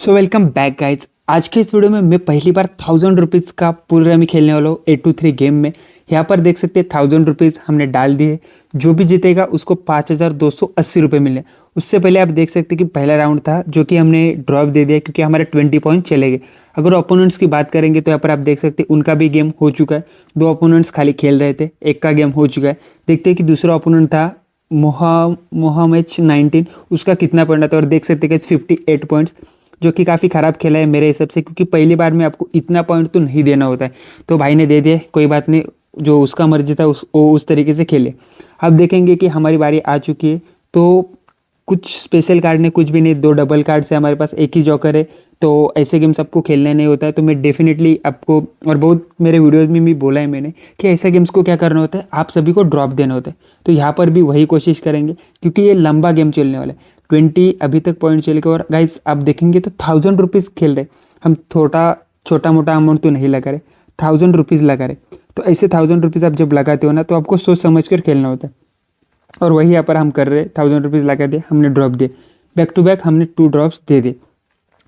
So welcome back guys. आज के इस वीडियो में मैं पहली बार 1000 रुपीज़ का पुल रमी खेलने वाला हूँ 823 गेम में। यहाँ पर देख सकते हैं 1000 रुपीज़ हमने डाल दिए। जो भी जीतेगा उसको 5280 रुपये मिले। उससे पहले आप देख सकते हैं कि पहला राउंड था जो कि हमने ड्रॉप दे दिया क्योंकि हमारे 20 पॉइंट चले गए। अगर ओपोनेंट्स की बात करेंगे तो यहाँ पर आप देख सकते हैं उनका भी गेम हो चुका है। 2 ओपोनेंट्स खाली खेल रहे थे, एक का गेम हो चुका है। देखते हैं कि दूसरा ओपोनेंट था मोहम्मद 19, उसका कितना पॉइंट आता है। और देख सकते हैं कि 58 पॉइंट्स, जो कि काफ़ी ख़राब खेला है मेरे हिसाब से, क्योंकि पहली बार में आपको इतना पॉइंट तो नहीं देना होता है। तो भाई ने दे दिए, कोई बात नहीं, जो उसका मर्जी था वो उस तरीके से खेले। अब देखेंगे कि हमारी बारी आ चुकी है। तो कुछ स्पेशल कार्ड ने कुछ भी नहीं, 2 डबल कार्ड से हमारे पास एक ही जॉकर है। तो ऐसे गेम्स आपको खेलने नहीं होता है। तो मैं डेफिनेटली आपको, और बहुत मेरे वीडियोज़ में भी बोला है मैंने, कि ऐसे गेम्स को क्या करना होता है, आप सभी को ड्रॉप देना होता है। तो यहाँ पर भी वही कोशिश करेंगे क्योंकि ये लंबा गेम चलने वाला है। 20 अभी तक पॉइंट चले गए। और गाइस आप देखेंगे तो 1000 रुपीज़ खेल रहे, हम छोटा मोटा अमाउंट तो नहीं लगा रहे, 1000 रुपीज़ लगा रहे। तो ऐसे 1000 रुपीज़ आप जब लगाते हो ना, तो आपको सोच समझ कर खेलना होता है। और वही यहाँ पर हम कर रहे, 1000 रुपीज़ लगा दिए, हमने ड्रॉप दिए, बैक टू बैक हमने 2 ड्रॉप्स दे दिए।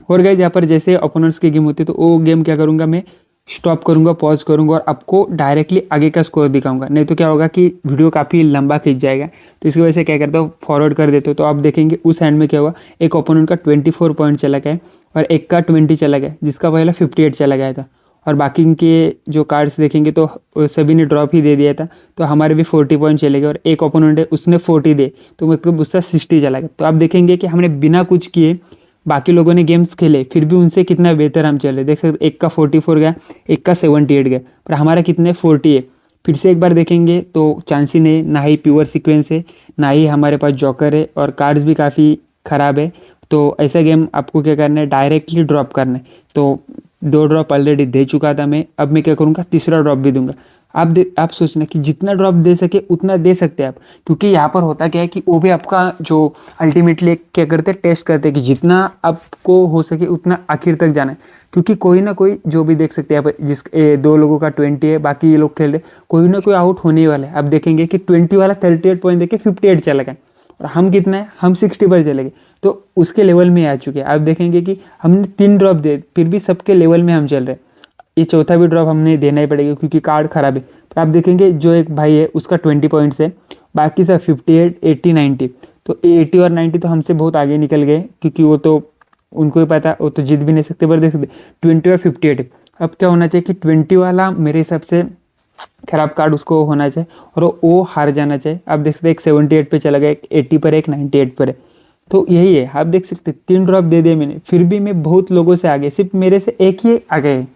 और गाइस यहाँ पर जैसे ओपोनेंट्स की गेम होती है तो वो गेम क्या करूँगा, मैं स्टॉप करूँगा, पॉज करूँगा और आपको डायरेक्टली आगे का स्कोर दिखाऊंगा। नहीं तो क्या होगा कि वीडियो काफ़ी लंबा खींच जाएगा। तो इसकी वजह से क्या करता हूँ, फॉरवर्ड कर देते हो। तो आप देखेंगे उस हैंड में क्या हुआ, एक ओपोनेंट का 24 पॉइंट चला गया और एक का 20 चला गया, जिसका पहला 58 चला गया था। और बाकी के जो कार्ड्स देखेंगे तो सभी ने ड्रॉप ही दे दिया था। तो हमारे भी 40 पॉइंट चले गए और एक ओपोनेंट है उसने 40 दे, तो मतलब उसका 60 चला गया। तो आप देखेंगे कि हमने बिना कुछ किए, बाकी लोगों ने गेम्स खेले फिर भी उनसे कितना बेहतर हम चले। देख सकते एक का 44 गया, एक का 78 गया, पर हमारा कितने 40 है। फिर से एक बार देखेंगे तो चांस ही नहीं, ना ही प्योर सीक्वेंस है, ना ही हमारे पास जॉकर है, और कार्ड्स भी काफ़ी ख़राब है। तो ऐसा गेम आपको क्या करना है, डायरेक्टली ड्रॉप करना है। तो 2 ड्रॉप ऑलरेडी दे चुका था मैं, अब मैं क्या करूँगा, तीसरा ड्रॉप भी दूंगा। आप सोचना कि जितना ड्रॉप दे सके उतना दे सकते हैं आप, क्योंकि यहाँ पर होता क्या है कि वो भी आपका जो अल्टीमेटली क्या करते हैं, टेस्ट करते हैं कि जितना आपको हो सके उतना आखिर तक जाना है। क्योंकि कोई ना कोई, जो भी देख सकते हैं आप, 2 लोगों का 20 है, बाकी ये लोग खेल रहे, कोई ना कोई आउट होने वाला है। आप देखेंगे कि 20 वाला 38 पॉइंट देके 58 चला गया, और हम कितना है, हम 60 पर चले गए। तो उसके लेवल में आ चुके हैं। आप देखेंगे कि हमने 3 ड्रॉप दे, फिर भी सबके लेवल में हम चल रहे हैं। ये चौथा भी ड्रॉप हमने देना ही पड़ेगा क्योंकि कार्ड खराब है। पर आप देखेंगे जो एक भाई है उसका 20 पॉइंट्स है, बाकी सब 58, 80, 90। तो 80 और 90 तो हमसे बहुत आगे निकल गए, क्योंकि वो तो उनको ही पता, वो तो जीत भी नहीं सकते। पर देख सकते 20 और 58। अब क्या होना चाहिए कि 20 वाला मेरे हिसाब से खराब कार्ड उसको होना चाहिए और वो हार जाना चाहिए। आप देख सकते एक 78 पे चला गया, एक 80 पर, एक 98 पर है। तो यही है, आप देख सकते 3 ड्रॉप दे दिए मैंने, फिर भी मैं बहुत लोगों से आगे, सिर्फ मेरे से एक ही आगे है।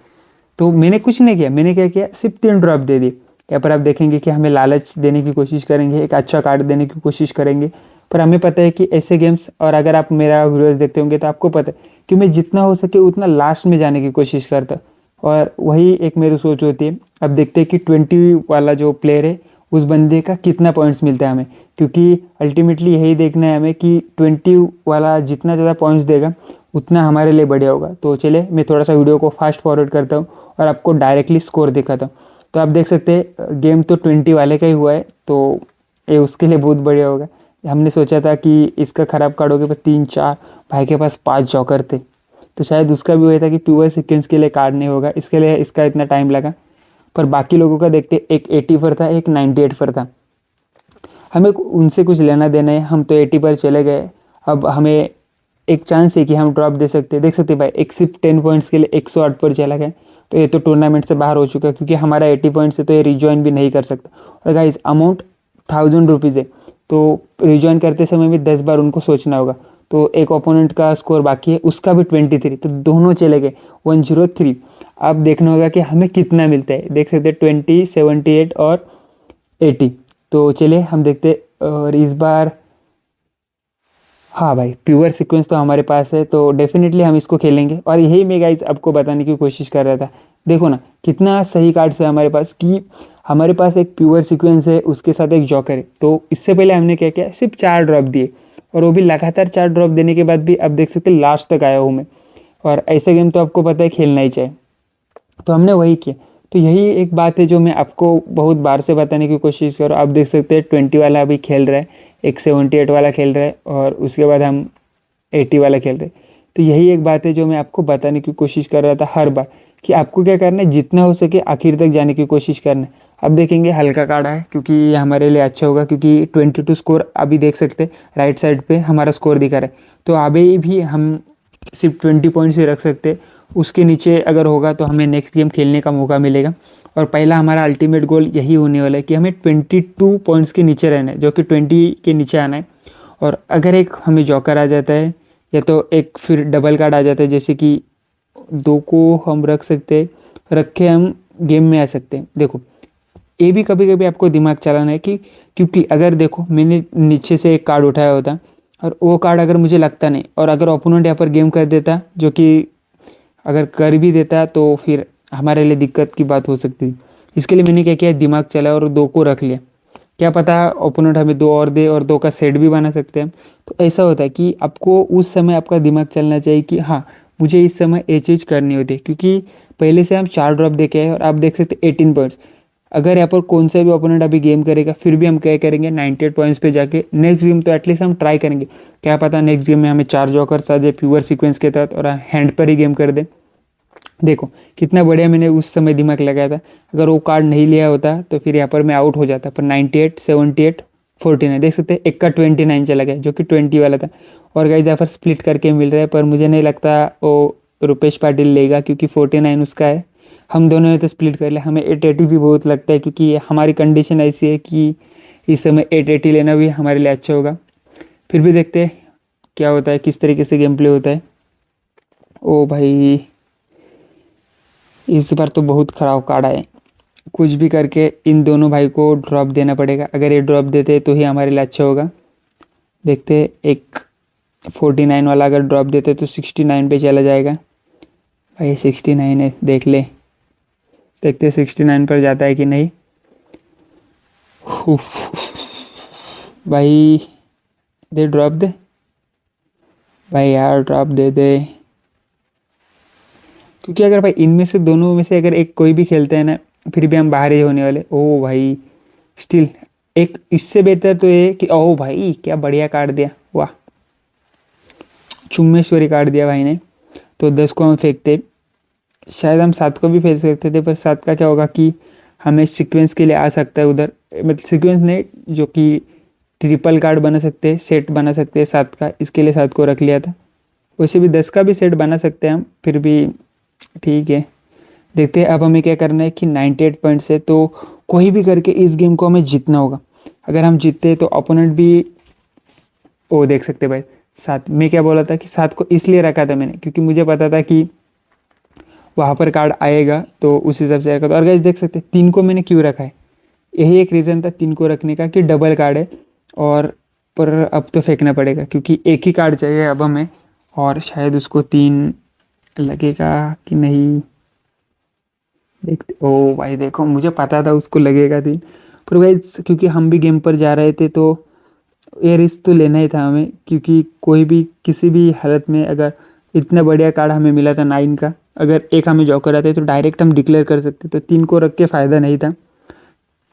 तो मैंने कुछ नहीं किया, मैंने क्या किया, सिर्फ 3 ड्रॉप दे दिए। यहाँ पर आप देखेंगे कि हमें लालच देने की कोशिश करेंगे, एक अच्छा कार्ड देने की कोशिश करेंगे। पर हमें पता है कि ऐसे गेम्स, और अगर आप मेरा वीडियोस देखते होंगे तो आपको पता है कि मैं जितना हो सके उतना लास्ट में जाने की कोशिश करता, और वही एक मेरी सोच होती है। अब देखते हैं कि 20 वाला जो प्लेयर है उस बंदे का कितना पॉइंट्स मिलता है हमें, क्योंकि अल्टीमेटली यही देखना है हमें कि 20 वाला जितना ज़्यादा पॉइंट्स देगा उतना हमारे लिए बढ़िया होगा। तो चलिए मैं थोड़ा सा वीडियो को फास्ट फॉरवर्ड करता हूँ और आपको डायरेक्टली स्कोर दिखाता हूँ। तो आप देख सकते हैं गेम तो 20 वाले का ही हुआ है, तो ये उसके लिए बहुत बढ़िया होगा। हमने सोचा था कि इसका ख़राब कार्ड हो गया, पर 3-4, भाई के पास 5 जॉकर थे, तो शायद उसका भी वही था कि प्योर सीक्वेंस के लिए कार्ड नहीं होगा, इसके लिए इसका इतना टाइम लगा। पर बाकी लोगों का देखते, एक 80 पर था, एक 98 पर था। हमें उनसे कुछ लेना देना है, हम तो 80 पर चले गए। अब हमें एक चांस है कि हम ड्रॉप दे सकते हैं। देख सकते हैं भाई, एक सिर्फ 10 पॉइंट्स के लिए 108 पर चला गया। तो ये तो टूर्नामेंट से बाहर हो चुका है, क्योंकि हमारा 80 पॉइंट्स है, तो ये रिजॉइन भी नहीं कर सकता। और गाइस अमाउंट 1000 रुपीज़ है, तो रिजॉइन करते समय भी 10 बार उनको सोचना होगा। तो एक ओपोनेंट का स्कोर बाकी है, उसका भी 23, तो दोनों चले गए 103। अब देखना होगा कि हमें कितना मिलता है। देख सकते हैं 20, 78 और 80। तो चलिए हम देखते, और इस बार हाँ भाई, प्योर सीक्वेंस तो हमारे पास है, तो डेफिनेटली हम इसको खेलेंगे। और यही मैं गाइस आपको बताने की कोशिश कर रहा था। देखो ना कितना सही कार्ड्स है हमारे पास, कि हमारे पास एक प्योर सीक्वेंस है, उसके साथ एक जॉकर है। तो इससे पहले हमने क्या किया, सिर्फ 4 ड्रॉप दिए, और वो भी लगातार 4 ड्रॉप देने के बाद भी अब देख सकते लास्ट तक आया हूँ मैं। और ऐसे गेम तो आपको पता है खेलना ही चाहिए, तो हमने वही किया। तो यही एक बात है जो मैं आपको बहुत बार से बताने की कोशिश कर रहा हूँ। आप देख सकते हैं 20 वाला अभी खेल रहा है, एक 78 वाला खेल रहा है, और उसके बाद हम 80 वाला खेल रहे हैं। तो यही एक बात है जो मैं आपको बताने की कोशिश कर रहा था हर बार, कि आपको क्या करना है, जितना हो सके आखिर तक जाने की कोशिश करना है। अब देखेंगे हल्का काढ़ा है, क्योंकि ये हमारे लिए अच्छा होगा, क्योंकि 22 स्कोर अभी देख सकते हैं राइट साइड पे हमारा स्कोर दिखा रहा है। तो अभी भी हम सिर्फ 20 पॉइंट्स ही रख सकते हैं, उसके नीचे अगर होगा तो हमें नेक्स्ट गेम खेलने का मौका मिलेगा। और पहला हमारा अल्टीमेट गोल यही होने वाला है कि हमें 22 पॉइंट्स के नीचे रहना है, जो कि 20 के नीचे आना है। और अगर एक हमें जॉकर आ जाता है या तो एक फिर डबल कार्ड आ जाता है, जैसे कि 2 को हम रख सकते हैं, रख के हम गेम में आ सकते हैं। देखो ये भी कभी कभी आपको दिमाग चलाना है कि, क्योंकि अगर देखो मैंने नीचे से एक कार्ड उठाया होता और वो कार्ड अगर मुझे लगता नहीं, और अगर ओपोनेंट यहाँ पर गेम कर देता, जो कि अगर कर भी देता तो फिर हमारे लिए दिक्कत की बात हो सकती। इसके लिए मैंने क्या किया, दिमाग चलाया और 2 को रख लिया। क्या पता ओपोनेंट हमें 2 और दे और 2 का सेट भी बना सकते हैं। तो ऐसा होता है कि आपको उस समय आपका दिमाग चलना चाहिए कि हाँ मुझे इस समय ये चीज़ करनी होती है, क्योंकि पहले से हम 4 ड्रॉप दे के आए और आप देख सकते 18 पॉइंट्स। अगर यहाँ पर कौन सा भी ओपोनेंट अभी गेम करेगा फिर भी हम क्या करेंगे, 98 पॉइंट्स पे जाके नेक्स्ट गेम तो एटलीस्ट हम ट्राई करेंगे। क्या पता नेक्स्ट गेम में हमें 4 जॉकर्स आ जाए प्योर सीक्वेंस के तहत और हैंड पर ही गेम कर दे। देखो कितना बढ़िया मैंने उस समय दिमाग लगाया था। अगर वो कार्ड नहीं लिया होता तो फिर यहाँ पर मैं आउट हो जाता। पर 98, 78, 49 देख सकते हैं, एक का 29 चला गया जो कि 20 वाला था। और गाइस यहाँ पर स्प्लिट करके मिल रहा है, पर मुझे नहीं लगता वो रुपेश पाटिल लेगा, क्योंकि 49 उसका है। हम दोनों ने तो स्प्लिट कर लिया। हमें 880 भी बहुत लगता है, क्योंकि हमारी कंडीशन ऐसी है कि इस समय 880 लेना भी हमारे लिए अच्छा होगा। फिर भी देखते हैं क्या होता है, किस तरीके से गेम प्ले होता है। ओ भाई इस बार तो बहुत ख़राब कार्ड आए। कुछ भी करके इन दोनों भाई को ड्रॉप देना पड़ेगा। अगर ये ड्रॉप देते तो ही हमारे लिए अच्छा होगा। देखते एक 49 वाला अगर ड्रॉप देते तो 69 पे चला जाएगा। भाई 69 है, देख ले, देखते 69 पर जाता है कि नहीं। उफ, भाई दे ड्रॉप दे भाई यार, ड्रॉप दे दे, क्योंकि अगर भाई इनमें से दोनों में से अगर एक कोई भी खेलते हैं ना, फिर भी हम बाहर ही होने वाले। ओ भाई स्टिल एक इससे बेहतर तो ये कि ओ भाई क्या बढ़िया कार्ड दिया, वाह चुम्मेश्वरी कार्ड दिया भाई ने। तो 10 को हम फेंकते, शायद हम 7 को भी फेंक सकते थे, पर 7 का क्या होगा कि हमें सीक्वेंस के लिए आ सकता है उधर, मतलब सीक्वेंस नहीं, जो कि ट्रिपल कार्ड बना सकते हैं, सेट बना सकते हैं 7 का, इसके लिए 7 को रख लिया था। वैसे भी 10 का भी सेट बना सकते हैं हम, फिर भी ठीक है। देखते हैं अब हमें क्या करना है कि 98 पॉइंट्स है, तो कोई भी करके इस गेम को हमें जीतना होगा। अगर हम जीतते तो अपोनेंट भी, वो देख सकते भाई 7, मैं क्या बोला था कि 7 को इसलिए रखा था मैंने, क्योंकि मुझे पता था कि वहाँ पर कार्ड आएगा तो उस हिसाब से आएगा। तो और गाइस देख सकते 3 को मैंने क्यों रखा है, यही एक रीज़न था 3 को रखने का कि डबल कार्ड है। और पर अब तो फेंकना पड़ेगा, क्योंकि एक ही कार्ड चाहिए अब हमें, और शायद उसको 3 लगेगा कि नहीं, देखते। ओ भाई देखो मुझे पता था उसको लगेगा 3, पर भाई क्योंकि हम भी गेम पर जा रहे थे तो ये रिस्क तो लेना ही था हमें, क्योंकि कोई भी किसी भी हालत में अगर इतना बढ़िया कार्ड हमें मिला था 9 का, अगर एक हमें जॉकर आते तो डायरेक्ट हम डिक्लेयर कर सकते, तो 3 को रख के फ़ायदा नहीं था।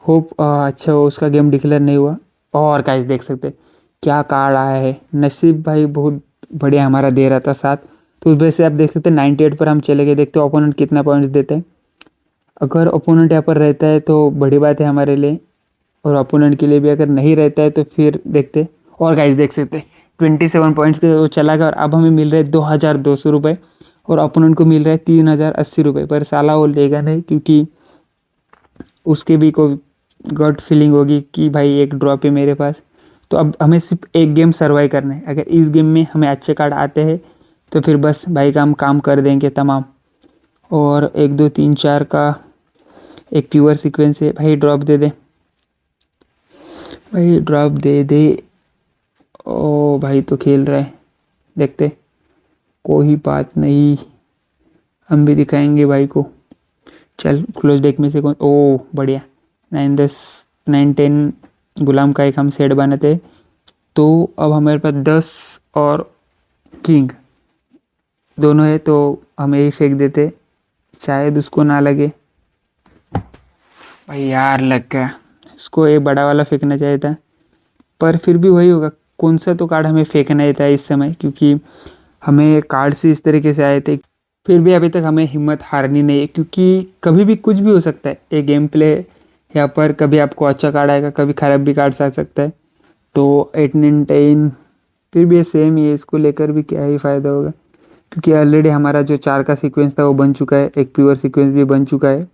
होप अच्छा हो उसका गेम डिक्लेयर नहीं हुआ। और गाइस देख सकते क्या कार्ड आया है, नसीब भाई बहुत बढ़िया हमारा दे रहा था 7। तो उस वजह से आप देख सकते 98 पर हम चले गए। देखते ओपोनेंट कितना पॉइंट्स देते हैं। अगर ओपोनेंट यहाँ पर रहता है तो बड़ी बात है हमारे लिए, और ओपोनेंट के लिए भी अगर नहीं रहता है तो फिर देखते। और गाइस देख सकते 27 पॉइंट्स के वो चला गया, और अब हमें मिल रहे 2200 रुपये, और ओपोनेंट को मिल रहा है 3080 रुपये। पर साला वो लेगा नहीं, क्योंकि उसके भी कोई गट फीलिंग होगी कि भाई एक ड्रॉप है मेरे पास। तो अब हमें सिर्फ एक गेम सर्वाइव करना है। अगर इस गेम में हमें अच्छे कार्ड आते हैं तो फिर बस भाई का हम काम कर देंगे तमाम। और 1 2 3 4 का एक प्योर सीक्वेंस है भाई, ड्रॉप दे दे भाई, ड्रॉप दे दे। ओ भाई तो खेल रहा है, देखते कोई बात नहीं, हम भी दिखाएंगे भाई को। चल क्लोज डेक में से कौन, ओ बढ़िया 9 10 9 10 गुलाम का एक हम सेट बनाते। तो अब हमारे पास 10 और किंग दोनों है, तो हम यही फेंक देते, शायद उसको ना लगे। भाई यार लग गया, उसको ये बड़ा वाला फेंकना चाहिए था, पर फिर भी वही होगा, कौन सा तो कार्ड हमें फेंकना ही था इस समय, क्योंकि हमें कार्ड्स इस तरीके से आए थे, फिर भी अभी तक हमें हिम्मत हारनी नहीं है, क्योंकि कभी भी कुछ भी हो सकता है। ये गेम प्ले यहाँ पर कभी आपको अच्छा कार्ड आएगा, कभी ख़राब भी कार्ड्स आ सकता है। तो 8 9 10 फिर भी ये सेम ही है, इसको लेकर भी क्या ही फ़ायदा होगा, क्योंकि ऑलरेडी हमारा जो 4 का सीक्वेंस था वो बन चुका है, एक प्योर सीक्वेंस भी बन चुका है।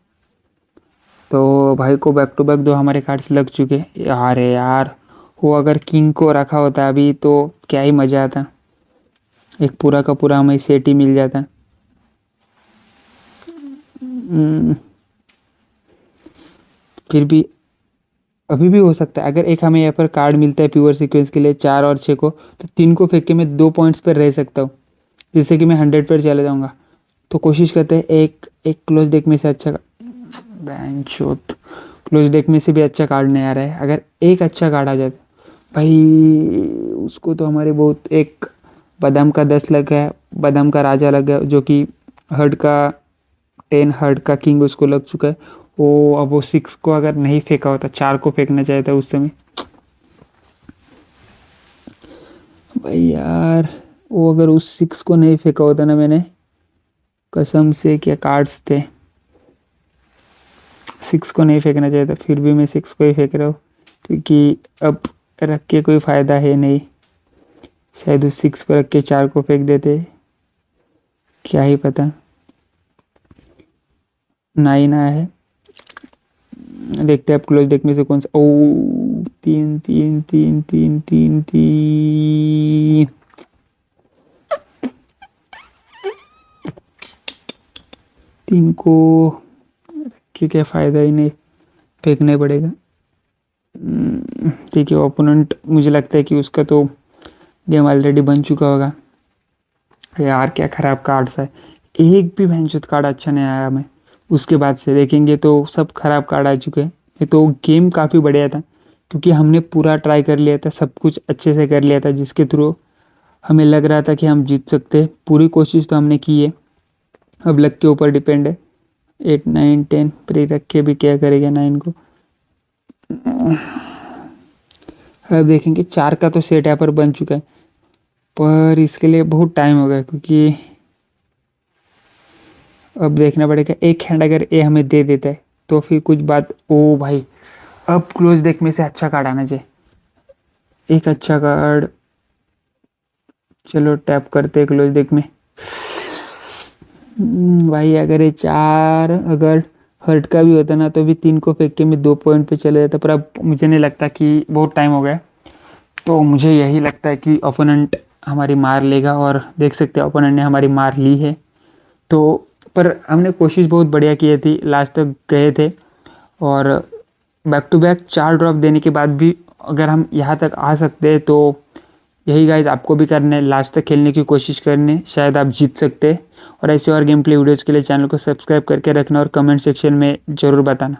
तो भाई को बैक टू बैक 2 हमारे कार्ड्स लग चुके हैं। अरे यार, वो अगर किंग को रखा होता अभी तो क्या ही मज़ा आता, एक पूरा का पूरा हमें सेट ही मिल जाता। फिर भी अभी भी हो सकता है, अगर एक हमें यहाँ पर कार्ड मिलता है प्योर सीक्वेंस के लिए 4 और 6 को, तो 3 को फेंक के मैं 2 पॉइंट्स पर रह सकता हूँ, जिससे कि मैं 100 पर चले जाऊँगा। तो कोशिश करते हैं एक एक क्लोज डेक में से अच्छा, बैंचोत क्लोज डेक में से भी अच्छा कार्ड नहीं आ रहा है। अगर एक अच्छा कार्ड आ जाए भाई, उसको तो हमारे बहुत, एक बादाम का 10 लग गया, बादाम का राजा लग गया, जो कि हर्ड का 10, हर्ड का किंग उसको लग चुका है। वो अब वो 6 को अगर नहीं फेंका होता, 4 को फेंकना चाहिए था उस समय भाई यार। वो अगर उस 6 को नहीं फेंका होता ना मैंने, कसम से, क्या कार्ड्स थे। 6 को नहीं फेंकना चाहिए था, फिर भी मैं 6 को ही फेंक रहा हूँ, क्योंकि अब रख के कोई फ़ायदा है नहीं। शायद उस 6 को रख के 4 को फेंक देते, क्या ही पता। 9 आया है, देखते हैं आप क्लोज डेक में से कौन सा। ओ 3 3 3 3 3 3, 3 को रख के फ़ायदा ही नहीं, फेंकना ही पड़ेगा। ठीक है, ओपोनेंट मुझे लगता है कि उसका तो गेम ऑलरेडी बन चुका होगा। यार क्या ख़राब कार्ड्स है, एक भी भैंसुत कार्ड अच्छा नहीं आया हमें। उसके बाद से देखेंगे तो सब ख़राब कार्ड आ चुके हैं। ये तो गेम काफ़ी बढ़िया था, क्योंकि हमने पूरा ट्राई कर लिया था, सब कुछ अच्छे से कर लिया था, जिसके थ्रू हमें लग रहा था कि हम जीत सकते हैं। पूरी कोशिश तो हमने की है, अब लक के ऊपर डिपेंड है। 8 9 10 प्री रख के भी क्या करेगा 9 को। अब देखेंगे, 4 का तो सेट यहाँ पर बन चुका है, पर इसके लिए बहुत टाइम हो गया, क्योंकि अब देखना पड़ेगा। एक हैंड अगर ए हमें दे देता है तो फिर कुछ बात। ओ भाई, अब क्लोज डेक में से अच्छा कार्ड आना चाहिए, एक अच्छा कार्ड। चलो टैप करते क्लोज डेक में। भाई अगर ये 4 अगर हर्ट का भी होता ना, तो भी 3 को फेंक के मैं 2 पॉइंट पे चले जाता, पर अब मुझे नहीं लगता, कि बहुत टाइम हो गया। तो मुझे यही लगता है कि ओपोनेंट हमारी मार लेगा, और देख सकते हैं ओपोनेंट ने हमारी मार ली है। तो पर हमने कोशिश बहुत बढ़िया की थी, लास्ट तक गए थे, और बैक टू बैक 4 ड्रॉप देने के बाद भी अगर हम यहाँ तक आ सकते हैं, तो यही गाइज आपको भी करना है, लास्ट तक खेलने की कोशिश करनी है, शायद आप जीत सकते हैं। और ऐसे और गेम प्ले वीडियोज़ के लिए चैनल को सब्सक्राइब करके रखना, और कमेंट सेक्शन में ज़रूर बताना।